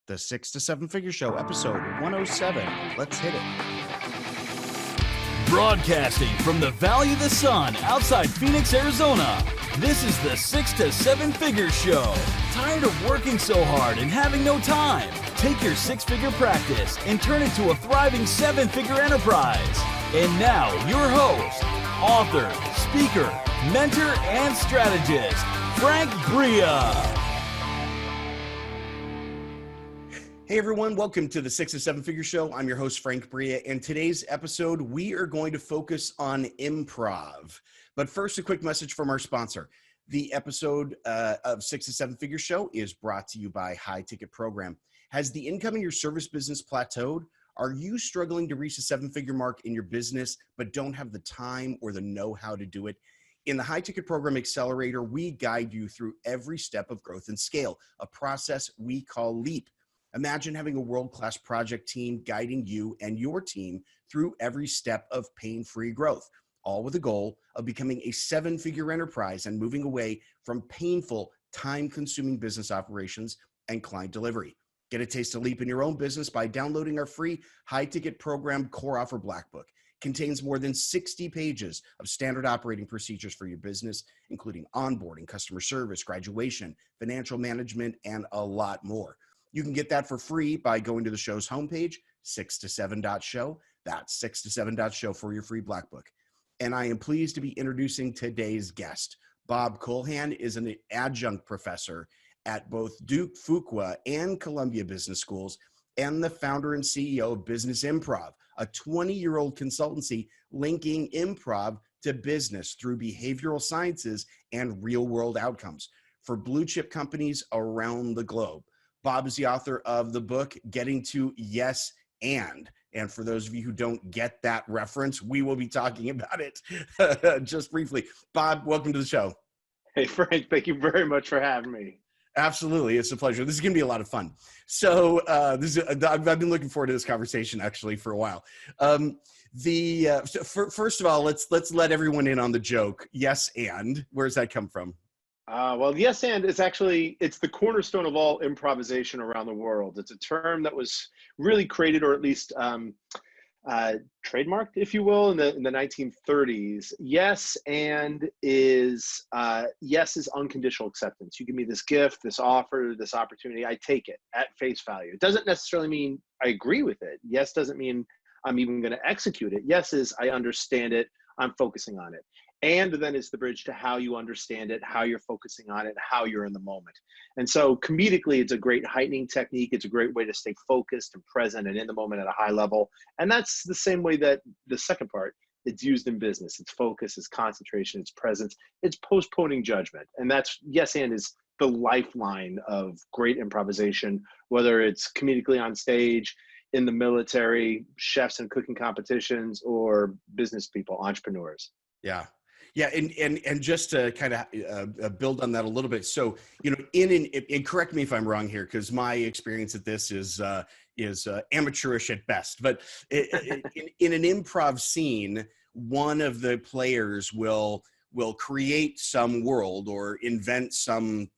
The 6 to 7 Figure Show, episode 107. Let's hit it. Broadcasting from the Valley of the Sun outside Phoenix, Arizona. This is the 6 to 7 Figure Show. Tired of working so hard and having no time? Take your six-figure practice and turn it to a thriving seven-figure enterprise. And now, your host, author, speaker, mentor, and strategist, Frank Bria. Hey everyone, welcome to the 6 to 7 Figure Show. I'm your host, Frank Bria, and today's episode, we are going to focus on improv. But first, a quick message from our sponsor. The episode of 6 to 7 Figure Show is brought to you by High Ticket Program. Has the income in your service business plateaued? Are you struggling to reach a seven-figure mark in your business, but don't have the time or the know-how to do it? In the High Ticket Program Accelerator, we guide you through every step of growth and scale, a process we call LEAP. Imagine having a world-class project team guiding you and your team through every step of pain-free growth, all with the goal of becoming a seven-figure enterprise and moving away from painful, time-consuming business operations and client delivery. Get a taste of LEAP in your own business by downloading our free high-ticket program Core Offer Black Book. Contains more than 60 pages of standard operating procedures for your business, including onboarding, customer service, graduation, financial management, and a lot more. You can get that for free by going to the show's homepage, 6to7.show. That's 6to7.show for your free Black Book. And I am pleased to be introducing today's guest. Bob Kulhan is an adjunct professor at both Duke, Fuqua, and Columbia Business Schools, and the founder and CEO of Business Improv, a 20-year-old consultancy linking improv to business through behavioral sciences and real-world outcomes for blue-chip companies around the globe. Bob is the author of the book, Getting to Yes and. And for those of you who don't get that reference, we will be talking about it just briefly. Bob, welcome to the show. Hey, Frank, thank you very much for having me. Absolutely. It's a pleasure. This is going to be a lot of fun. So I've been looking forward to this conversation actually for a while. First of all, let's let everyone in on the joke. Yes and. Where does that come from? Well, yes and is actually, it's the cornerstone of all improvisation around the world. It's a term that was really created, or at least trademarked, if you will, in the 1930s. Yes and is unconditional acceptance. You give me this gift, this offer, this opportunity, I take it at face value. It doesn't necessarily mean I agree with it. Yes doesn't mean I'm even going to execute it. Yes is I understand it, I'm focusing on it. And then it's the bridge to how you understand it, how you're focusing on it, how you're in the moment. And so comedically, it's a great heightening technique. It's a great way to stay focused and present and in the moment at a high level. And that's the same way that the second part, it's used in business. It's focus, it's concentration, it's presence, it's postponing judgment. And that's yes and is the lifeline of great improvisation, whether it's comedically on stage, in the military, chefs and cooking competitions, or business people, entrepreneurs. Yeah. Yeah, and just to kind of build on that a little bit. So, you know, and correct me if I'm wrong here, because my experience at this is amateurish at best. But in an improv scene, one of the players will create some world or invent some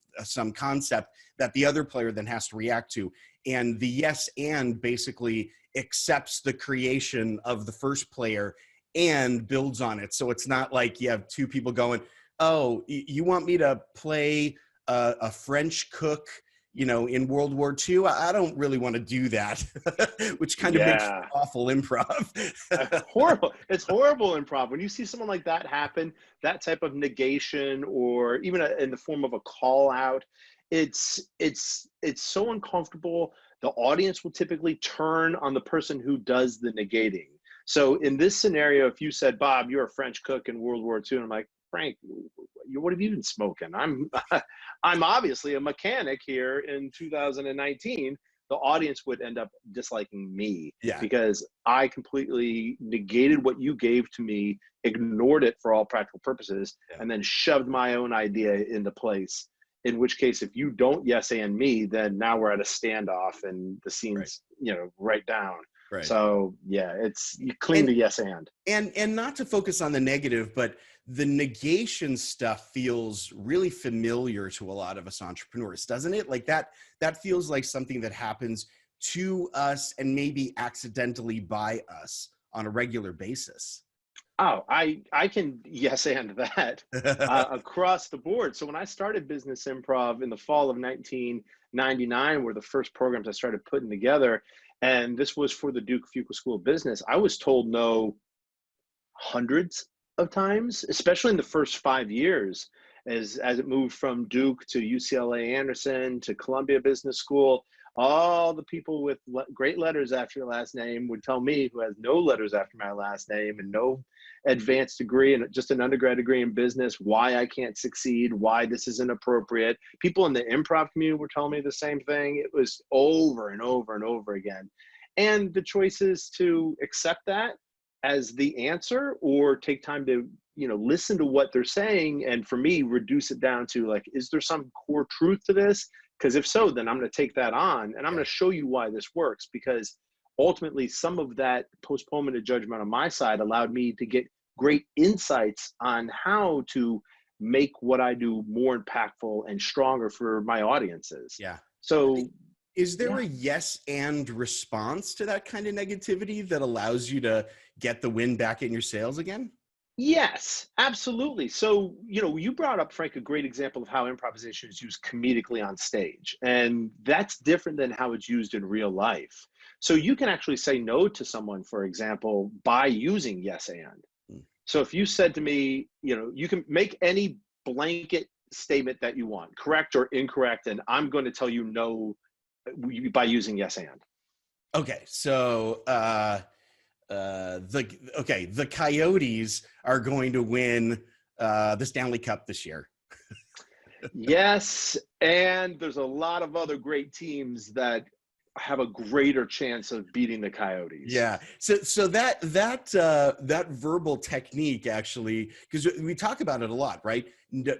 concept that the other player then has to react to. And the yes and basically accepts the creation of the first player and builds on it. So it's not like you have two people going, oh, you want me to play a French cook, you know, in World War II? I don't really want to do that, which kind of makes awful improv. Horrible. It's horrible improv. When you see someone like that happen, that type of negation, or even in the form of a call out, it's so uncomfortable. The audience will typically turn on the person who does the negating. So in this scenario, if you said, Bob, you're a French cook in World War II, and I'm like, Frank, what have you been smoking? I'm obviously a mechanic here in 2019. The audience would end up disliking me because I completely negated what you gave to me, ignored it for all practical purposes, and then shoved my own idea into place. In which case, if you don't yes and me, then now we're at a standoff and the scene's right down. Right. So yeah, you clean the yes and not to focus on the negative, but the negation stuff feels really familiar to a lot of us entrepreneurs, doesn't it? Like that feels like something that happens to us and maybe accidentally by us on a regular basis. Oh, I can yes and that across the board. So when I started Business Improv in the fall of 1999, were the first programs I started putting together, and this was for the Duke Fuqua School of Business. I was told no hundreds of times, especially in the first 5 years, as it moved from Duke to UCLA Anderson to Columbia Business School. All the people with great letters after your last name would tell me, who has no letters after my last name and no advanced degree and just an undergrad degree in business, why I can't succeed, why this isn't appropriate. People in the improv community were telling me the same thing. It was over and over and over again. And the choice is to accept that as the answer, or take time to, listen to what they're saying. And for me, reduce it down to like, is there some core truth to this? Because if so, then I'm going to take that on and I'm going to show you why this works, because ultimately some of that postponement of judgment on my side allowed me to get great insights on how to make what I do more impactful and stronger for my audiences. Yeah. So is there a yes and response to that kind of negativity that allows you to get the wind back in your sails again? Yes, absolutely. So, you brought up, Frank, a great example of how improvisation is used comedically on stage. And that's different than how it's used in real life. So you can actually say no to someone, for example, by using yes and. So if you said to me, you can make any blanket statement that you want, correct or incorrect, and I'm going to tell you no by using yes and. Okay, so the Coyotes are going to win the Stanley Cup this year. Yes, and there's a lot of other great teams that have a greater chance of beating the Coyotes. Yeah. So that verbal technique, actually, because we talk about it a lot, right?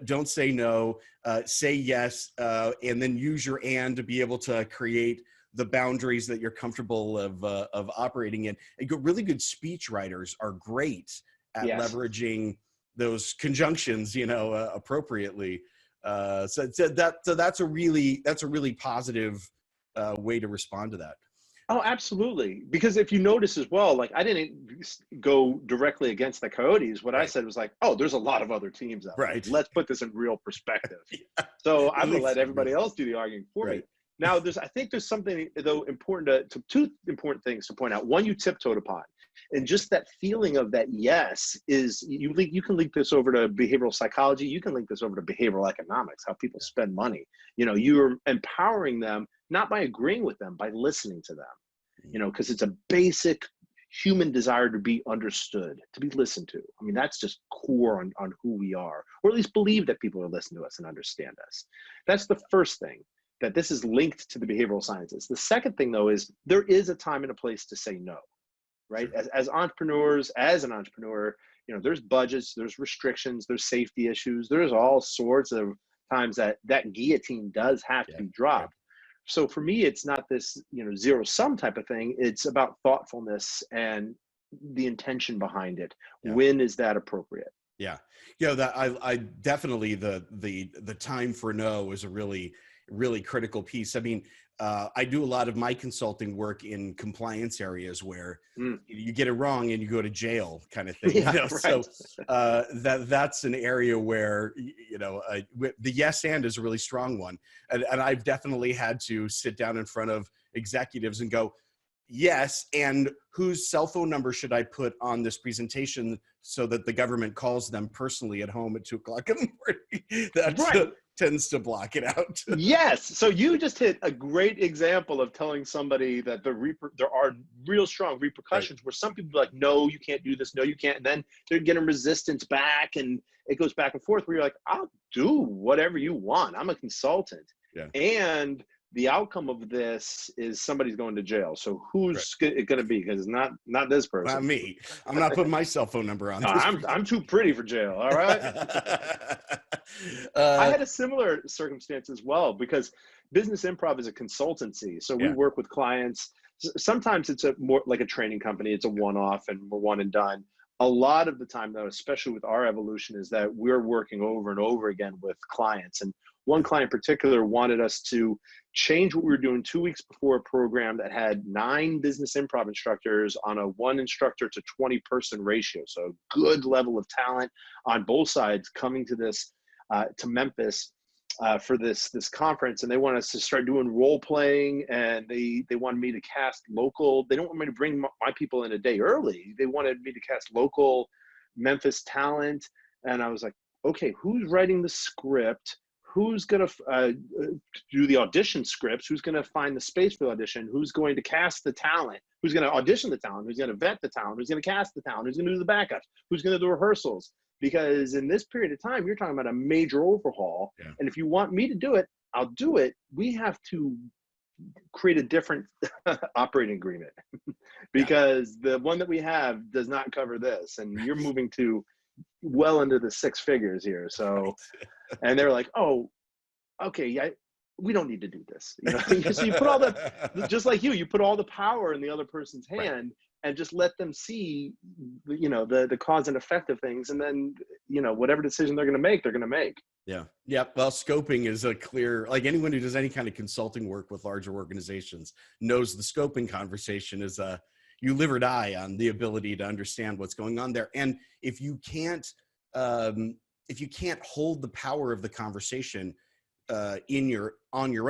Don't say no, say yes, and then use your and to be able to create the boundaries that you're comfortable of operating in. And really good speech writers are great at leveraging those conjunctions, appropriately. So that's a really positive way to respond to that. Oh, absolutely. Because if you notice as well, like I didn't go directly against the Coyotes. What I said was like, oh, there's a lot of other teams out there. Let's put this in real perspective. So I'm going to let everybody else do the arguing for me. Now, I think there's something, though, important to two important things to point out. One, you tiptoed upon. And just that feeling of that yes is, you can link this over to behavioral psychology. You can link this over to behavioral economics, how people spend money. You're empowering them, not by agreeing with them, by listening to them, because it's a basic human desire to be understood, to be listened to. I mean, that's just core on who we are, or at least believe that people will listen to us and understand us. That's the first thing, that this is linked to the behavioral sciences. The second thing, though, is there is a time and a place to say no, right? As entrepreneurs, as an entrepreneur, there's budgets, there's restrictions, there's safety issues, there's all sorts of times that guillotine does have to be dropped. So for me, it's not this, zero sum type of thing. It's about thoughtfulness and the intention behind it. When is that appropriate? Yeah. That I definitely, the time for no is a really critical piece. I mean, I do a lot of my consulting work in compliance areas where you get it wrong and you go to jail, kind of thing. So that's an area where the yes and is a really strong one, and I've definitely had to sit down in front of executives and go, yes, and whose cell phone number should I put on this presentation so that the government calls them personally at home at 2:00 in the morning? That tends to block it out. Yes. So you just hit a great example of telling somebody that there are real strong repercussions where some people are like, no, you can't do this. No, you can't. And then they're getting resistance back, and it goes back and forth where you're like, I'll do whatever you want. I'm a consultant. And the outcome of this is somebody's going to jail. So who's it going to be? Because it's not this person. Not me. I'm not putting my cell phone number on. No, I'm too pretty for jail. All right. I had a similar circumstance as well, because Business Improv is a consultancy. So we work with clients. Sometimes it's more like a training company. It's a one-off and we're one and done. A lot of the time, though, especially with our evolution, is that we're working over and over again with clients. And one client in particular wanted us to change what we were doing 2 weeks before a program that had 9 business improv instructors on a 1 instructor to 20 person ratio. So good level of talent on both sides coming to this, to Memphis for this conference, and they want us to start doing role playing, and they wanted me to cast local. They don't want me to bring my people in a day early. They wanted me to cast local Memphis talent, and I was like, okay, who's writing the script? Who's going to do the audition scripts? Who's going to find the space for the audition? Who's going to cast the talent? Who's going to audition the talent? Who's going to vet the talent? Who's going to cast the talent? Who's going to do the backups? Who's going to do rehearsals? Because in this period of time, you're talking about a major overhaul. Yeah. And if you want me to do it, I'll do it. We have to create a different operating agreement because the one that we have does not cover this. And you're moving to well into the 6 figures here. So, and they're like, oh, okay, we don't need to do this. You know? So you put all the, just like you put all the power in the other person's hand. Right. And just let them see, you know, the cause and effect of things. And then, you know, whatever decision they're going to make, they're going to make. Yeah. Yeah. Well, scoping is a clear, like anyone who does any kind of consulting work with larger organizations knows the scoping conversation is you live or die on the ability to understand what's going on there. And if you can't hold the power of the conversation on your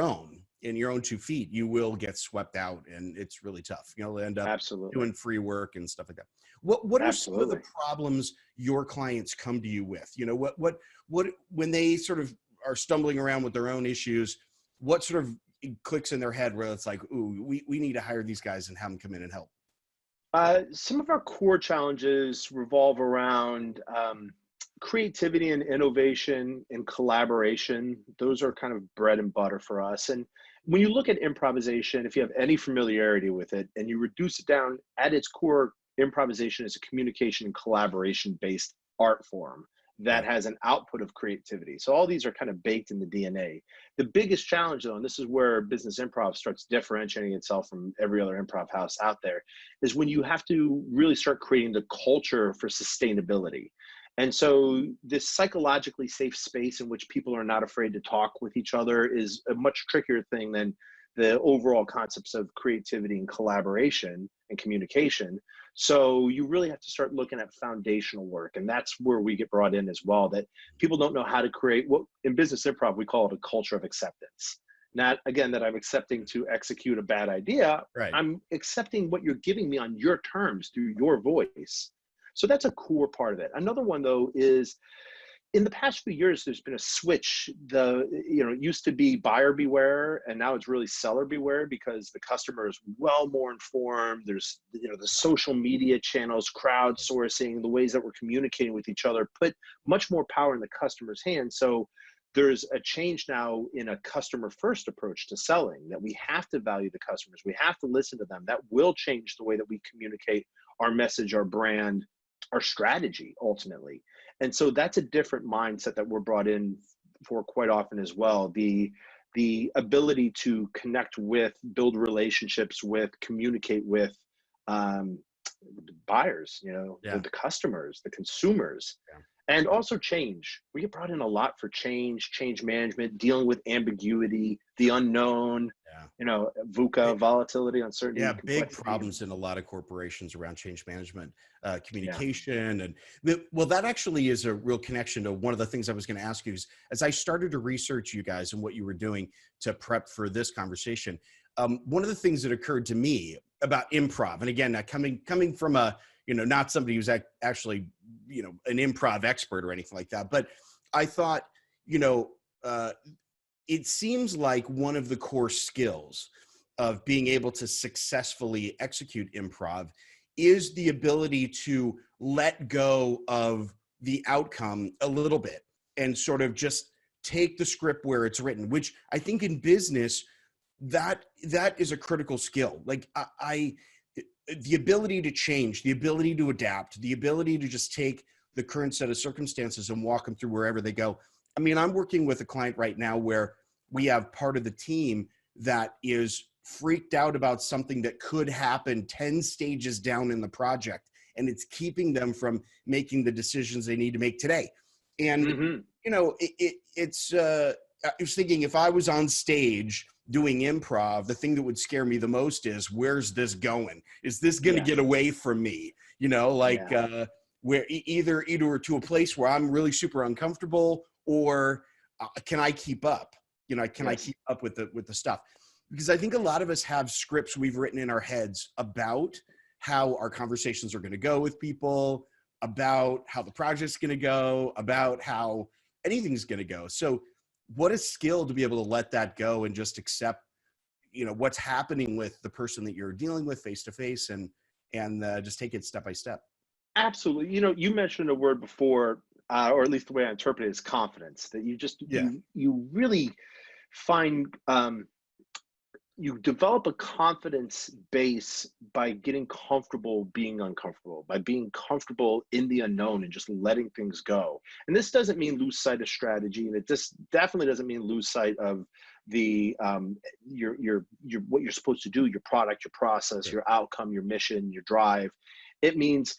own, in your own 2 feet, you will get swept out, and it's really tough. You know, end up Absolutely. Doing free work and stuff like that. What are some of the problems your clients come to you with? You know, what when they sort of are stumbling around with their own issues, what sort of clicks in their head where it's like, ooh, we need to hire these guys and have them come in and help? Some of our core challenges revolve around creativity and innovation and collaboration. Those are kind of bread and butter for us. And when you look at improvisation, if you have any familiarity with it and you reduce it down at its core, improvisation is a communication and collaboration based art form that has an output of creativity. So all these are kind of baked in the DNA. The biggest challenge though, and this is where business improv starts differentiating itself from every other improv house out there, is when you have to really start creating the culture for sustainability. And so this psychologically safe space in which people are not afraid to talk with each other is a much trickier thing than the overall concepts of creativity and collaboration and communication. So you really have to start looking at foundational work. And that's where we get brought in as well, that people don't know how to create what in business improv, we call it a culture of acceptance. Not again, that I'm accepting to execute a bad idea. Right. I'm accepting what you're giving me on your terms through your voice. So that's a core part of it. Another one though is in the past few years, there's been a switch. It used to be buyer beware, and now it's really seller beware because the customer is well more informed. There's, the social media channels, crowdsourcing, the ways that we're communicating with each other put much more power in the customer's hands. So there's a change now in a customer first approach to selling, that we have to value the customers. We have to listen to them. That will change the way that we communicate our message, our brand, our strategy ultimately. And so that's a different mindset that we're brought in for quite often as well. The ability to connect with, build relationships with, communicate with buyers, the customers, the consumers, and also change. We get brought in a lot for change management, dealing with ambiguity, the unknown, VUCA, volatility, uncertainty. Yeah, big problems in a lot of corporations around change management, communication. And that actually is a real connection to one of the things I was going to ask you is, as I started to research you guys and what you were doing to prep for this conversation, one of the things that occurred to me about improv, and again, coming from a, not somebody who's actually, an improv expert or anything like that, but I thought, it seems like one of the core skills of being able to successfully execute improv is the ability to let go of the outcome a little bit and sort of just take the script where it's written, which I think in business, that is a critical skill. Like the ability to change, the ability to adapt, the ability to just take the current set of circumstances and walk them through wherever they go. I mean, I'm working with a client right now where we have part of the team that is freaked out about something that could happen 10 stages down in the project. and it's keeping them from making the decisions they need to make today. And you know, I was thinking, if I was on stage doing improv, the thing that would scare me the most is, where's this going? Is this going to get away from me? You know, like where either to a place where I'm really super uncomfortable, or can I keep up? You know, can I keep up with the stuff? Because I think a lot of us have scripts we've written in our heads about how our conversations are going to go with people, about how the project's going to go, about how anything's going to go. So what a skill to be able to let that go and just accept, you know, what's happening with the person that you're dealing with face to face, and just take it step by step. Absolutely. You know, you mentioned a word before, or at least the way I interpret it is confidence, that you really find, you develop a confidence base by getting comfortable being uncomfortable, by being comfortable in the unknown and just letting things go. And this doesn't mean lose sight of strategy, and it just definitely doesn't mean lose sight of the your what you're supposed to do, your product, your process, your outcome, your mission, your drive. It means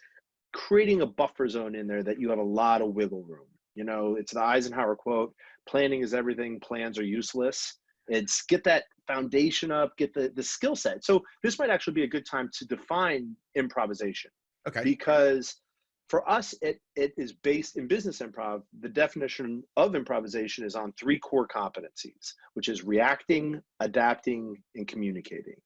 creating a buffer zone in there that you have a lot of wiggle room. You know, it's the Eisenhower quote: planning is everything, plans are useless. It's get that foundation up, get the skill set. So this might actually be a good time to define improvisation. Okay. Because for us, it is based in business improv. The definition of improvisation is on 3 core competencies, which is reacting, adapting, and communicating.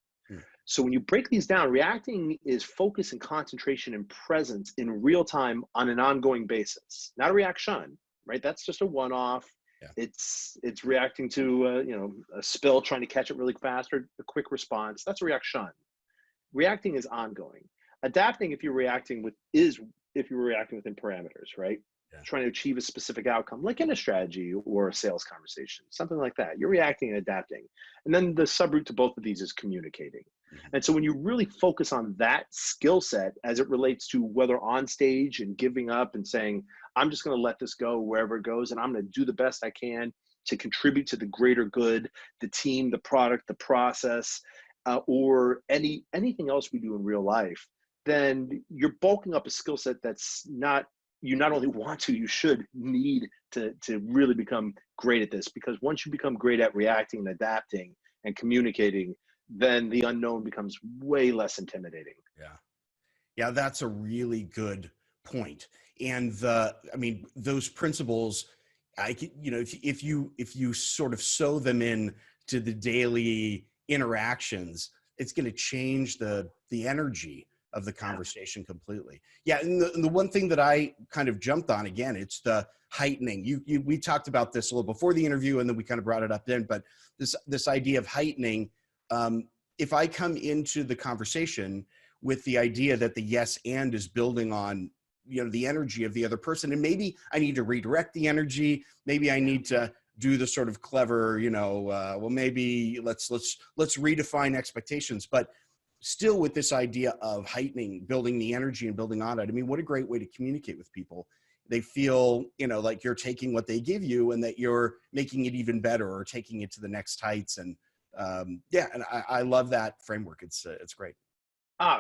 So when you break these down, reacting is focus and concentration and presence in real time on an ongoing basis, not a reaction, right? That's just a one-off. Yeah. It's reacting to you know, a spill, trying to catch it really fast, or a quick response. That's a reaction. Reacting is ongoing. Adapting, if you're reacting within parameters, right? Yeah. Trying to achieve a specific outcome, like in a strategy or a sales conversation, something like that. You're reacting and adapting. And then the subroot to both of these is communicating. And so when you really focus on that skill set as it relates to whether on stage and giving up and saying, I'm just going to let this go wherever it goes, and I'm going to do the best I can to contribute to the greater good, the team, the product, the process, or anything else we do in real life, then you're bulking up a skill set that's not, you not only want to, you should need to really become great at this. Because once you become great at reacting and adapting and communicating, then the unknown becomes way less intimidating. Yeah, that's a really good point. And I mean, those principles, you know, if you sort of sew them in to the daily interactions, it's going to change the energy of the conversation completely. Yeah, and the one thing that I kind of jumped on, again, it's the heightening. We talked about this a little before the interview, and then we kind of brought it up then. But this idea of heightening. If I come into the conversation with the idea that the yes and is building on, you know, the energy of the other person, and maybe I need to redirect the energy, maybe I need to do the sort of clever, you know, well, maybe let's redefine expectations, but still with this idea of heightening, building the energy and building on it. I mean, what a great way to communicate with people. They feel, you know, like you're taking what they give you and that you're making it even better or taking it to the next heights. And yeah, and I love that framework. It's great.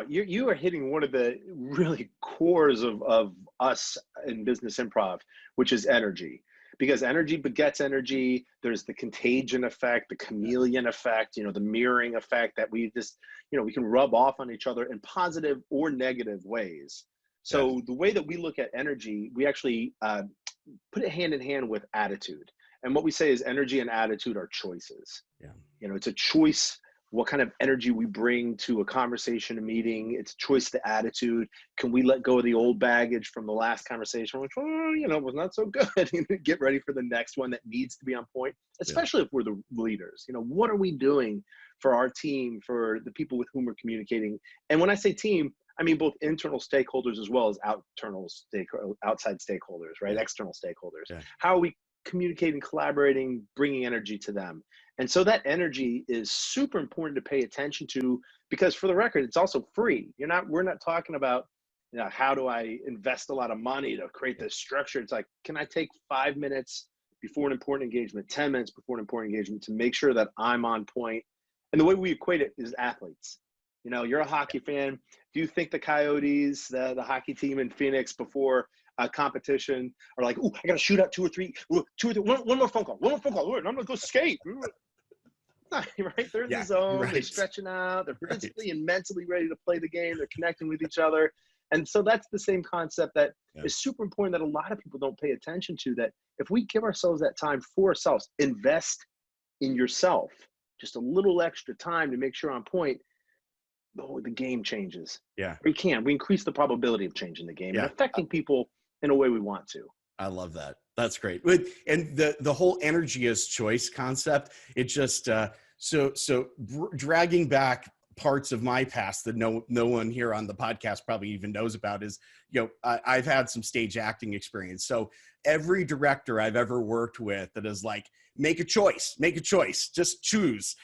You are hitting one of the really cores of us in business improv, which is energy. Because energy begets energy. There's the contagion effect, the chameleon effect, you know, the mirroring effect that we just, you know, we can rub off on each other in positive or negative ways. So the way that we look at energy, we actually put it hand in hand with attitude. And what we say is energy and attitude are choices. Yeah. You know, it's a choice what kind of energy we bring to a conversation, a meeting. It's a choice to attitude. Can we let go of the old baggage from the last conversation, which, you know, was not so good? Get ready for the next one that needs to be on point, especially if we're the leaders. You know, what are we doing for our team, for the people with whom we're communicating? And when I say team, I mean both internal stakeholders as well as outside stakeholders, right? External stakeholders. Yeah. How are we communicating, collaborating, bringing energy to them? And so that energy is super important to pay attention to, because for the record, it's also free. We're not talking about, you know, how do I invest a lot of money to create this structure? It's like, can I take 5 minutes before an important engagement, 10 minutes before an important engagement to make sure that I'm on point? And the way we equate it is athletes. You know, you're a hockey fan. Do you think the Coyotes, the hockey team in Phoenix before a competition are like, "Ooh, I got to shoot out 2 or 3, one more phone call, and I'm going to go skate." Right? They're in the zone. They're stretching out. They're physically and mentally ready to play the game. They're connecting with each other. And so that's the same concept that is super important that a lot of people don't pay attention to, that if we give ourselves that time for ourselves, invest in yourself, just a little extra time to make sure on point, the game changes. Yeah. We increase the probability of changing the game and affecting people in a way we want to. I love that. That's great. And the whole energy as choice concept, it just, dragging back parts of my past that no one here on the podcast probably even knows about is, I've had some stage acting experience. So every director I've ever worked with that is like, make a choice, just choose.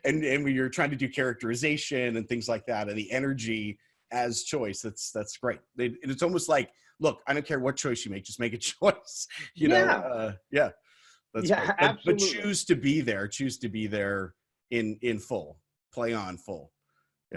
and when you're trying to do characterization and things like that, and the energy as choice, that's great. It's almost like, look, I don't care what choice you make, just make a choice, That's great. But choose to be there in full. Play on full.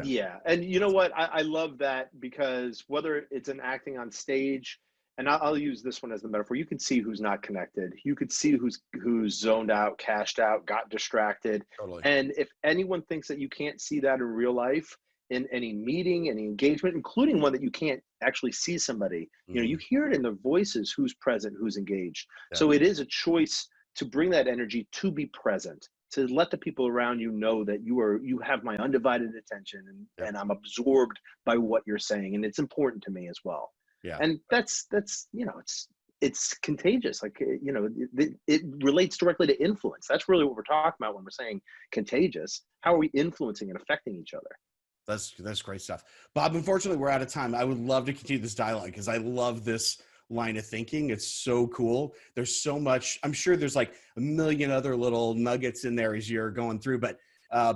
Yeah. And you know what? I love that, because whether it's an acting on stage, and I'll use this one as the metaphor, you can see who's not connected. You could see who's zoned out, cashed out, got distracted. Totally. And if anyone thinks that you can't see that in real life, in any meeting, any engagement, including one that you can't actually see somebody, you hear it in their voices, who's present, who's engaged. Yeah. So it is a choice to bring that energy, to be present, to let the people around you know that you have my undivided attention, and I'm absorbed by what you're saying, and it's important to me as well. Yeah. And that's it's contagious. Like, it relates directly to influence. That's really what we're talking about when we're saying contagious. How are we influencing and affecting each other? That's great stuff. Bob, unfortunately, we're out of time. I would love to continue this dialogue, because I love this line of thinking. It's so cool. There's so much. I'm sure there's like a million other little nuggets in there as you're going through, but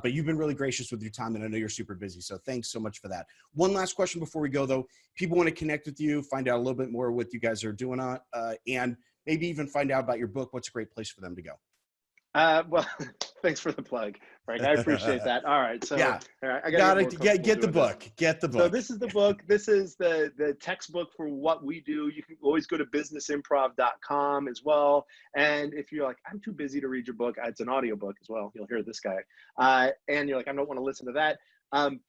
you've been really gracious with your time, and I know you're super busy. So thanks so much for that. One last question before we go, though. People want to connect with you, find out a little bit more what you guys are doing on, and maybe even find out about your book. What's a great place for them to go? Well, thanks for the plug, Frank. I appreciate that. All right. So I gotta get the book. Get the book. So this is the book. This is the textbook for what we do. You can always go to businessimprov.com as well. And if you're like, I'm too busy to read your book, it's an audiobook as well. You'll hear this guy. And you're like, I don't want to listen to that.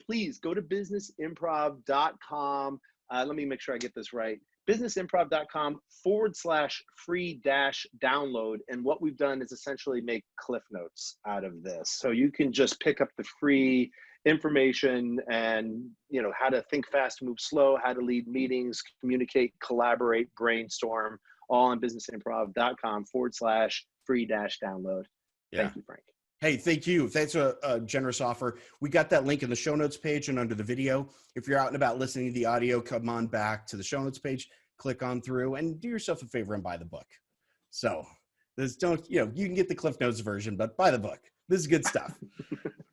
Please go to businessimprov.com. Let me make sure I get this right. businessimprov.com/free-download. And what we've done is essentially make Cliff Notes out of this. So you can just pick up the free information and, how to think fast, move slow, how to lead meetings, communicate, collaborate, brainstorm, all on businessimprov.com/free-download. Thank you, Frank. Hey, thank you. Thanks for a generous offer. We got that link in the show notes page and under the video. If you're out and about listening to the audio, come on back to the show notes page, click on through, and do yourself a favor and buy the book. So you can get the Cliff Notes version, but buy the book. This is good stuff.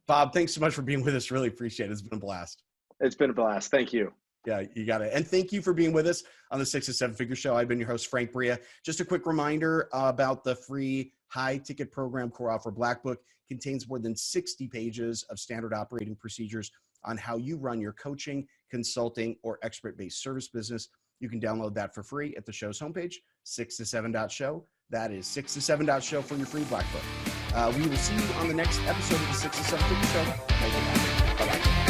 Bob, thanks so much for being with us. Really appreciate it. It's been a blast. It's been a blast. Thank you. Yeah, you got it. And thank you for being with us on the 6 to 7 Figure Show. I've been your host, Frank Bria. Just a quick reminder about the free high ticket program Core Offer Black Book. Contains more than 60 pages of standard operating procedures on how you run your coaching, consulting, or expert-based service business. You can download that for free at the show's homepage, 6to7.show. That is 6to7.show for your free Black Book. We will see you on the next episode of the 6 to 7 Figure Show. Bye-bye.